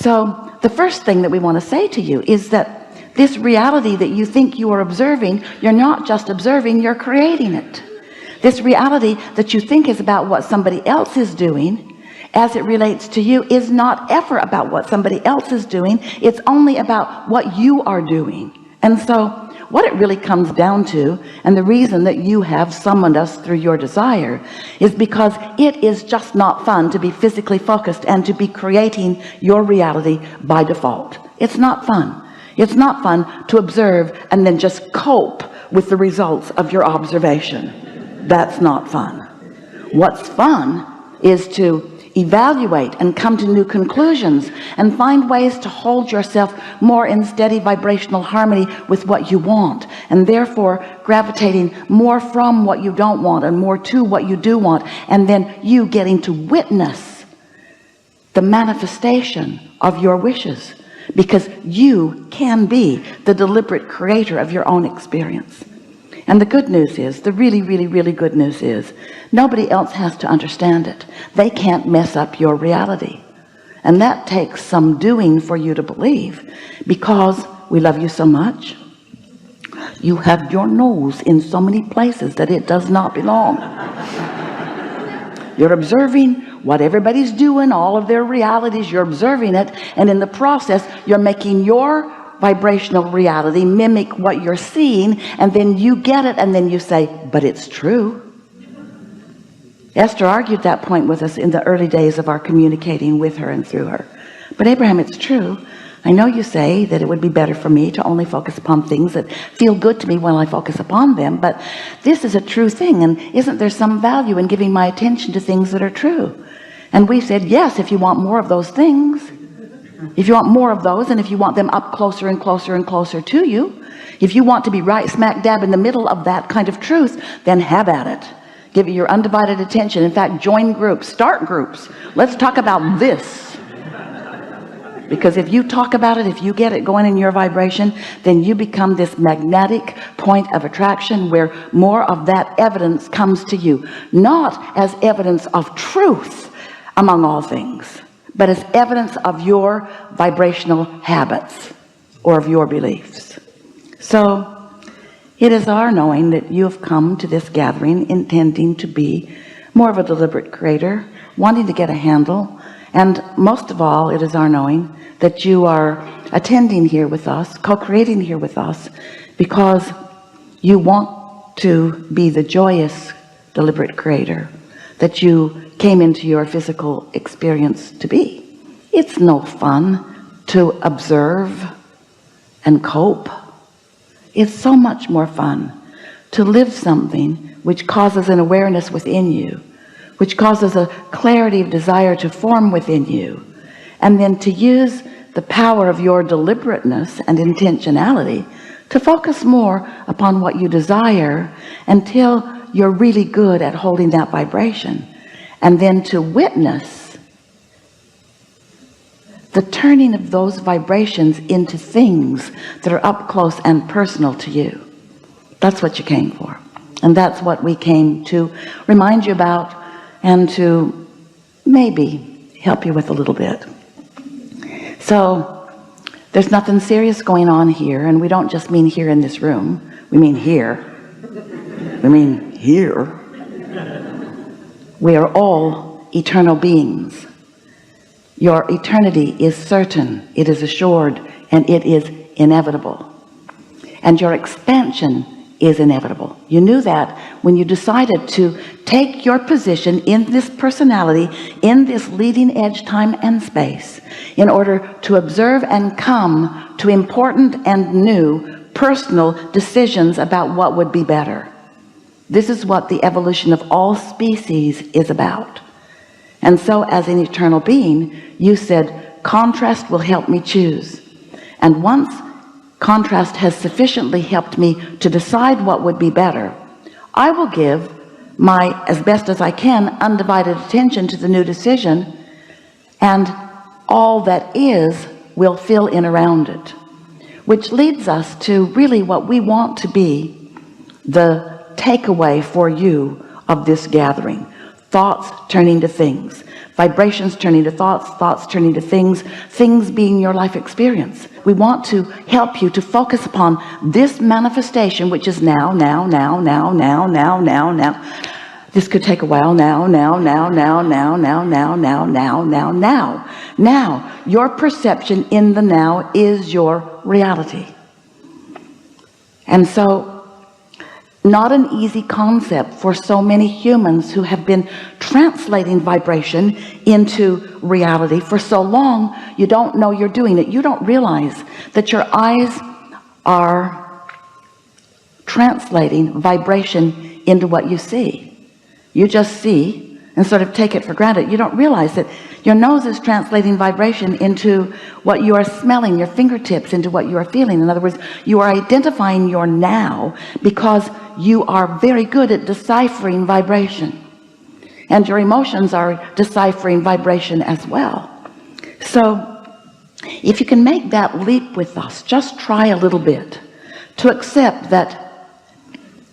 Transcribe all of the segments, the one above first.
So the first thing that we want to say to you is that this reality that you think you are observing, you're not just observing, you're creating it. This reality that you think is about what somebody else is doing as it relates to you is not ever about what somebody else is doing. It's only about what you are doing. And so what it really comes down to, and the reason that you have summoned us through your desire, is because it is just not fun to be physically focused and to be creating your reality by default. It's not fun. It's not fun to observe and then just cope with the results of your observation. That's not fun. What's fun is to evaluate and come to new conclusions and find ways to hold yourself more in steady vibrational harmony with what you want, and therefore gravitating more from what you don't want and more to what you do want, and then you getting to witness the manifestation of your wishes, because you can be the deliberate creator of your own experience. And the good news is, the really, really, really good news is, nobody else has to understand it. They can't mess up your reality. And that takes some doing for you to believe, because we love you so much. You have your nose in so many places that it does not belong. You're observing what everybody's doing, all of their realities, you're observing it, and in the process you're making your vibrational reality mimic what you're seeing, and then you get it, and then you say, but it's true. Esther argued that point with us in the early days of our communicating with her and through her. But Abraham, it's true. I know you say that it would be better for me to only focus upon things that feel good to me when I focus upon them, but this is a true thing, and isn't there some value in giving my attention to things that are true? And we said, yes, if you want more of those things, if you want more of those, and if you want them up closer and closer and closer to you, if you want to be right smack dab in the middle of that kind of truth, then have at it. Give it your undivided attention. In fact, join groups, start groups. Let's talk about this. Because if you talk about it, if you get it going in your vibration, then you become this magnetic point of attraction where more of that evidence comes to you, not as evidence of truth among all things, but as evidence of your vibrational habits or of your beliefs. So it is our knowing that you have come to this gathering intending to be more of a deliberate creator, wanting to get a handle, and most of all, it is our knowing that you are attending here with us, co-creating here with us, because you want to be the joyous deliberate creator that you came into your physical experience to be. It's no fun to observe and cope. It's so much more fun to live something which causes an awareness within you, which causes a clarity of desire to form within you, and then to use the power of your deliberateness and intentionality to focus more upon what you desire until you're really good at holding that vibration, and then to witness the turning of those vibrations into things that are up close and personal to you. That's what you came for, and that's what we came to remind you about and to maybe help you with a little bit. So there's nothing serious going on here, and we don't just mean here in this room. We mean here. We mean here. We are all eternal beings. Your eternity is certain, it is assured, and it is inevitable. And your expansion is inevitable. You knew that when you decided to take your position in this personality, in this leading edge time and space, in order to observe and come to important and new personal decisions about what would be better. This is what the evolution of all species is about. And so as an eternal being, you said, contrast will help me choose. And once contrast has sufficiently helped me to decide what would be better, I will give my, as best as I can, undivided attention to the new decision, and all that is will fill in around it, which leads us to really what we want to be the takeaway for you of this gathering. thoughts turning to things, vibrations turning to thoughts, thoughts turning to things, things being your life experience. We want to help you to focus upon this manifestation, which is now. This could take a while. Now. Your perception in the now is your reality. And so, not an easy concept for so many humans who have been translating vibration into reality for so long. You don't know you're doing it. You don't realize that your eyes are translating vibration into what you see. You just see and sort of take it for granted. You don't realize that your nose is translating vibration into what you are smelling, your fingertips into what you are feeling. In other words, you are identifying your now because you are very good at deciphering vibration, and your emotions are deciphering vibration as well. So if you can make that leap with us, just try a little bit to accept that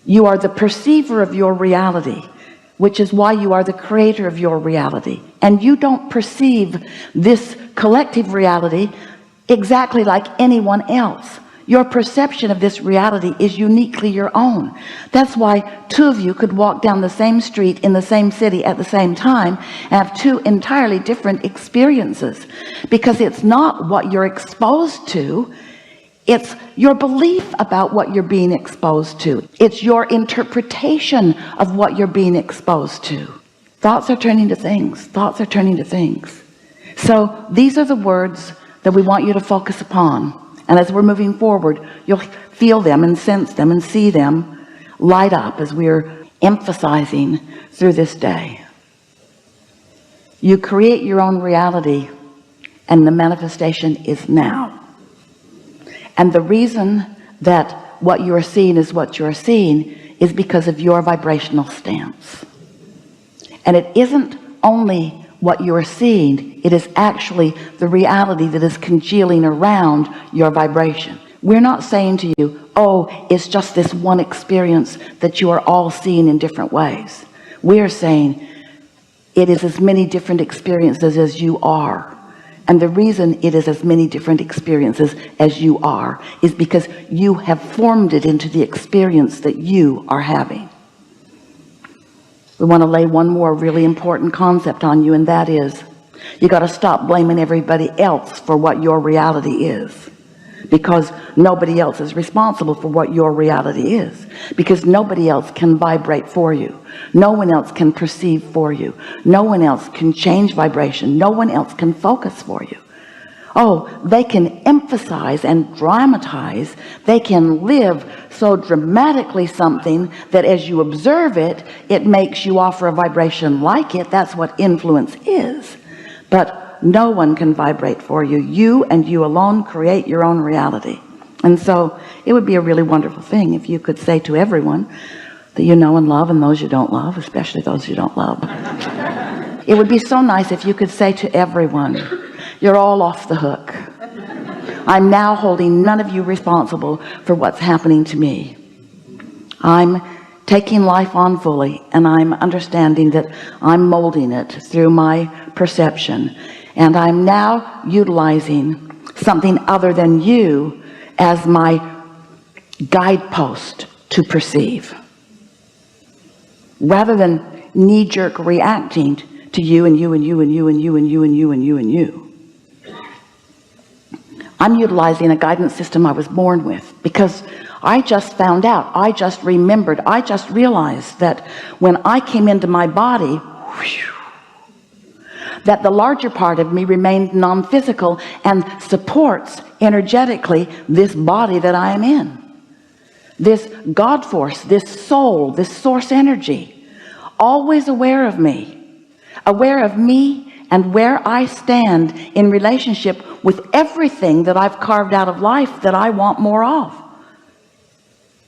you are the perceiver of your reality, which is why you are the creator of your reality. And you don't perceive this collective reality exactly like anyone else. Your perception of this reality is uniquely your own. That's why two of you could walk down the same street in the same city at the same time and have two entirely different experiences, because it's not what you're exposed to, it's your belief about what you're being exposed to. It's your interpretation of what you're being exposed to. Thoughts are turning to things. Thoughts are turning to things. So these are the words that we want you to focus upon. And as we're moving forward, you'll feel them and sense them and see them light up as we're emphasizing through this day. You create your own reality, and the manifestation is now. And the reason that what you are seeing is what you are seeing is because of your vibrational stance. And it isn't only what you are seeing, it is actually the reality that is congealing around your vibration. We're not saying to you, oh, it's just this one experience that you are all seeing in different ways. We are saying it is as many different experiences as you are. And the reason it is as many different experiences as you are is because you have formed it into the experience that you are having. We want to lay one more really important concept on you, and that is you got to stop blaming everybody else for what your reality is, because nobody else is responsible for what your reality is, because nobody else can vibrate for you. No one else can perceive for you. No one else can change vibration. No one else can focus for you. Oh, they can emphasize and dramatize. They can live so dramatically something that as you observe it, it makes you offer a vibration like it. That's what influence is. But no one can vibrate for you. You and you alone create your own reality. And so it would be a really wonderful thing if you could say to everyone that you know and love, and those you don't love, especially those you don't love. It would be so nice if you could say to everyone, you're all off the hook. I'm now holding none of you responsible for what's happening to me. I'm taking life on fully, and I'm understanding that I'm molding it through my perception, and I'm now utilizing something other than you as my guidepost to perceive, rather than knee-jerk reacting to you and you and you and you and you and you and you and you and you. I'm utilizing a guidance system I was born with, because I just found out, I just remembered, I just realized that when I came into my body, that the larger part of me remained non-physical and supports energetically this body that I am in. This God force, this soul, this source energy, always aware of me and where I stand in relationship with everything that I've carved out of life that I want more of.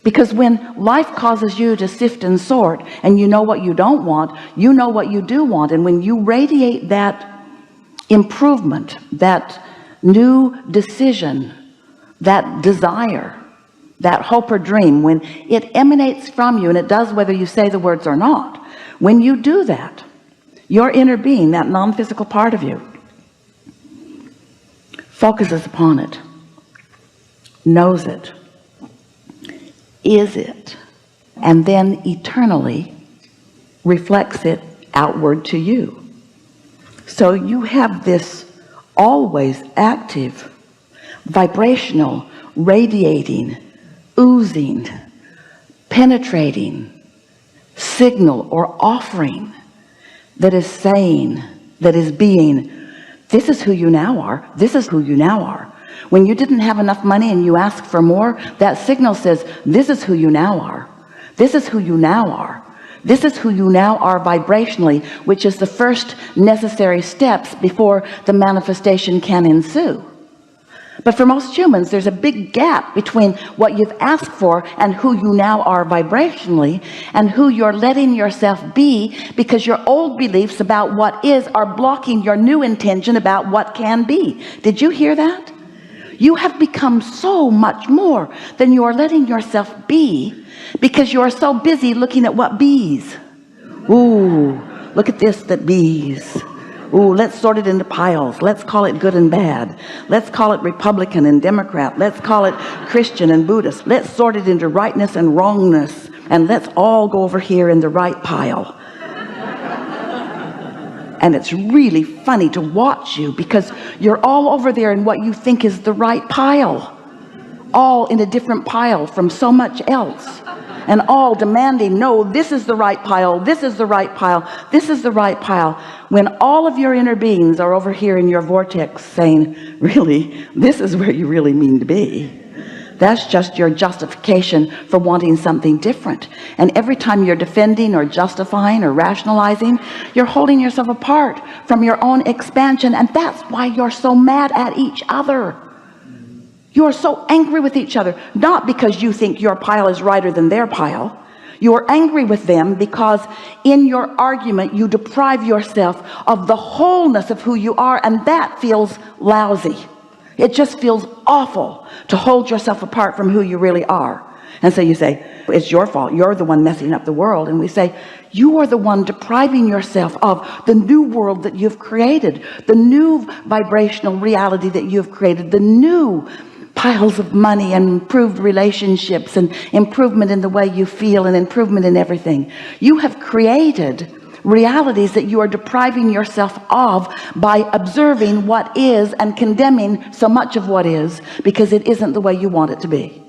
Because when life causes you to sift and sort, and you know what you don't want, you know what you do want, and when you radiate that improvement, that new decision, that desire, that hope or dream, when it emanates from you, and it does whether you say the words or not, when you do that, Your inner being, that non-physical part of you, focuses upon it, knows it, is it, and then eternally reflects it outward to you. So you have this always active, vibrational, radiating, oozing, penetrating signal or offering that is saying, that is being, this is who you now are. This is who you now are. When you didn't have enough money and you asked for more, that signal says, this is who you now are. This is who you now are. This is who you now are vibrationally, which is the first necessary steps before the manifestation can ensue. But for most humans, there's a big gap between what you've asked for and who you now are vibrationally, and who you're letting yourself be, because your old beliefs about what is are blocking your new intention about what can be. Did you hear that? You have become so much more than you are letting yourself be, because you are so busy looking at what bees. Ooh, look at this that bees. Ooh, let's sort it into piles. Let's call it good and bad. Let's call it Republican and Democrat. Let's call it Christian and Buddhist. Let's sort it into rightness and wrongness, and let's all go over here in the right pile. And it's really funny to watch you, because you're all over there in what you think is the right pile, all in a different pile from so much else, and all demanding, no, this is the right pile, this is the right pile, this is the right pile, when all of your inner beings are over here in your vortex saying, really, this is where you really mean to be. That's just your justification for wanting something different. And every time you're defending or justifying or rationalizing, you're holding yourself apart from your own expansion. And that's why you're so mad at each other. You are so angry with each other, not because you think your pile is righter than their pile. You are angry with them because in your argument you deprive yourself of the wholeness of who you are, and that feels lousy. It just feels awful to hold yourself apart from who you really are. And so you say, it's your fault, you're the one messing up the world. And we say, you are the one depriving yourself of the new world that you've created, the new vibrational reality that you've created, the new piles of money and improved relationships and improvement in the way you feel and improvement in everything. You have created realities that you are depriving yourself of by observing what is and condemning so much of what is, because it isn't the way you want it to be.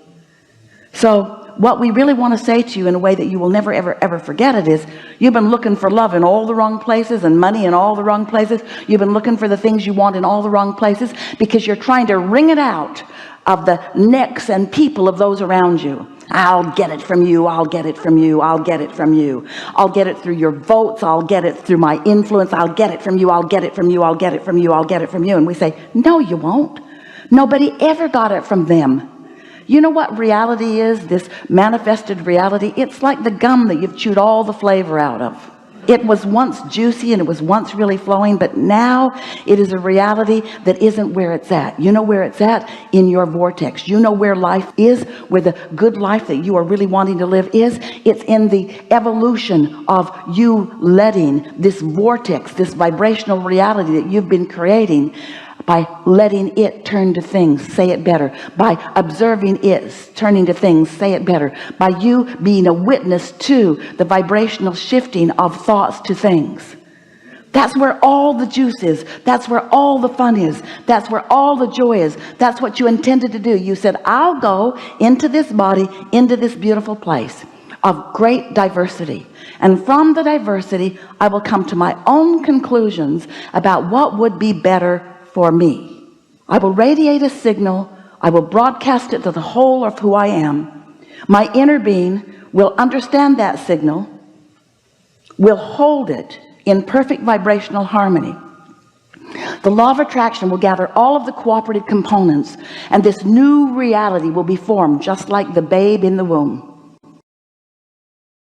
So what we really want to say to you in a way that you will never ever forget it is, you've been looking for love in all the wrong places and money in all the wrong places. You've been looking for the things you want in all the wrong places, because you're trying to wring it out of the necks and people of those around you. I'll get it from you, I'll get it from you, I'll get it from you, I'll get it through your votes, I'll get it through my influence, I'll get it from you, I'll get it from you, I'll get it from you, I'll get it from you. And we say, no, you won't. Nobody ever got it from them. You know what reality is, this manifested reality? It's like the gum that you've chewed all the flavor out of. It was once juicy and it was once really flowing, but now it is a reality that isn't where it's at. You know where it's at? In your vortex. You know where life is, where the good life that you are really wanting to live is. It's in the evolution of you letting this vortex, this vibrational reality that you've been creating, by letting it turn to things, say it better, by observing it turning to things, say it better, by you being a witness to the vibrational shifting of thoughts to things. That's where all the juice is. That's where all the fun is. That's where all the joy is. That's what you intended to do. You said, I'll go into this body, into this beautiful place of great diversity, and from the diversity I will come to my own conclusions about what would be better for me. I will radiate a signal. I will broadcast it to the whole of who I am. My inner being will understand that signal, will hold it in perfect vibrational harmony. The law of attraction will gather all of the cooperative components, and this new reality will be formed just like the babe in the womb.